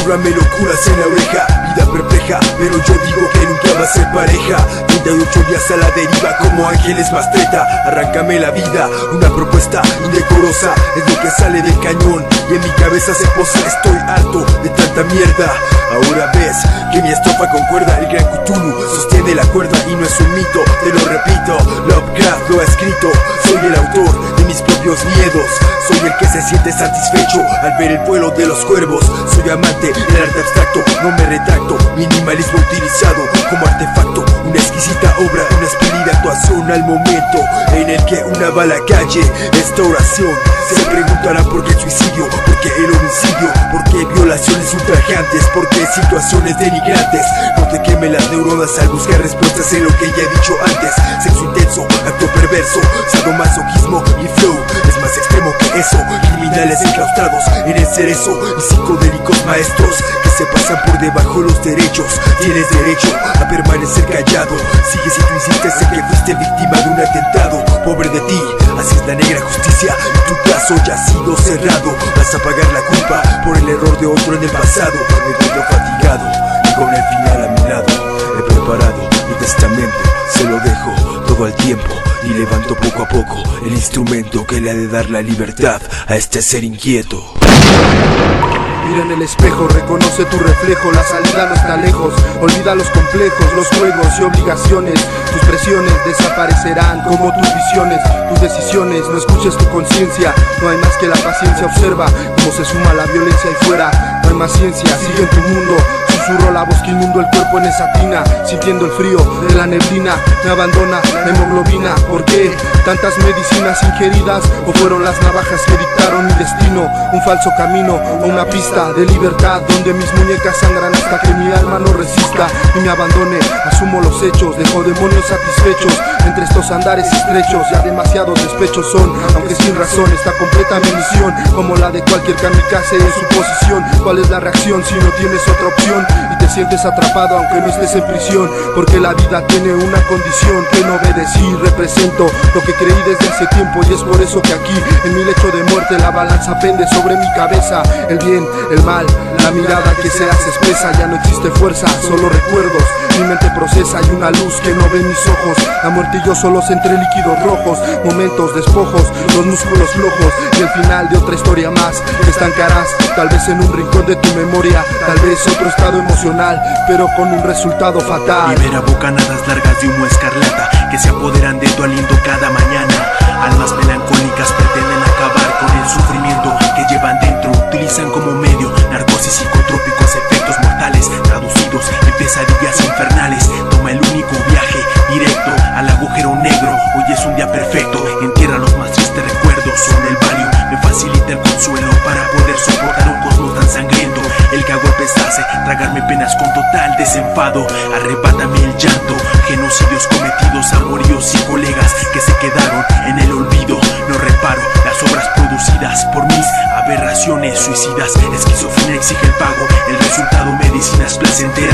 susurrame locuras en la oreja. Vida perpleja, pero yo digo que nunca va a ser pareja. 38 días a la deriva como ángeles más treta. Arráncame la vida, una propuesta indecorosa es lo que sale del cañón y en mi cabeza se posa. Estoy harto de tanta mierda. Ahora ves que mi estrofa concuerda. El gran Cthulhu sostiene la cuerda y no es un mito, te lo repito. Lovecraft lo ha escrito. Soy el autor de mis propios miedos. Soy el que se siente satisfecho al ver el vuelo de los cuervos. Soy amante del arte abstracto, no me retracto. Minimalismo utilizado como artefacto. Una exquisita obra, una espléndida actuación al momento en el que una bala calle. Esta oración se preguntarán por qué el suicidio, por qué el homicidio, por qué violaciones ultrajantes, por qué situaciones denigrantes. No te queme las neuronas al buscar respuestas en lo que ya he dicho antes. Sexo intenso, acto perverso, sadomasoquismo y flow es más extremo que eso. Criminales enclaustrados en el cerezo y psicodélicos maestros que se pasan por debajo los derechos. Tienes derecho a permanecer callado. Sigue si tú insistes en que fuiste víctima de un atentado. Pobre de ti, así es la negra justicia y tu caso ya ha sido cerrado. Vas a pagar la culpa por el error de otro en el pasado. Me encuentro fatigado y con el final a mi lado. He preparado mi testamento, se lo dejo todo al tiempo y levanto poco a poco el instrumento que le ha de dar la libertad a este ser inquieto. Mira en el espejo, reconoce tu reflejo, la salida no está lejos. Olvida los complejos, los juegos y obligaciones. Tus presiones desaparecerán como tus visiones, tus decisiones. No escuches tu conciencia, no hay más que la paciencia. Observa cómo se suma la violencia ahí fuera. No hay más ciencia, sigue en tu mundo. Susurro la voz que inundo el cuerpo en esa tina, sintiendo el frío de la neblina. Me abandona la hemoglobina. ¿Por qué tantas medicinas ingeridas? ¿O fueron las navajas que dictaron mi destino? Un falso camino o una pista de libertad donde mis muñecas sangran hasta que mi alma no resista y me abandone. Asumo los hechos, dejo demonios satisfechos entre estos andares estrechos. Ya demasiados despechos son, aunque sin razón. Está completa mi misión, como la de cualquier kamikaze en su posición. ¿Cuál es la reacción si no tienes otra opción? Y te sientes atrapado aunque no estés en prisión, porque la vida tiene una condición que no obedecí. Represento lo que creí desde hace tiempo y es por eso que aquí en mi lecho de muerte la balanza pende sobre mi cabeza. El bien, el mal, la mirada que se hace espesa. Ya no existe fuerza, solo recuerdos. Mi mente procesa y una luz que no ven mis ojos. La muerte y yo solos entre líquidos rojos. Momentos, despojos, los músculos flojos y el final de otra historia más. Te estancarás, tal vez en un rincón de tu memoria, tal vez otro estado emocional, pero con un resultado fatal. Libera bocanadas largas de humo escarlata que se apoderan de tu aliento cada mañana. Almas melancólicas pretenden acabar con el sufrimiento que llevan dentro. Utilizan como medio narcosis psicotrópicos, efectos mortales traducidos en pesadillas infernales. Toma el único viaje directo al agujero negro. Hoy es un día perfecto, entierra los más tristes recuerdos. Sobre el valio me facilita el consuelo para poder soportar un cosmos tan sangriento. El que a golpes hace tragarme penas con total desenfado. Arrebátame el llanto, genocidios cometidos, amoríos y colegas que se quedaron en el olvido. No reparo las obras producidas por mis aberraciones suicidas. Esquizofrenia exige el pago, el resultado medicinas placenteras.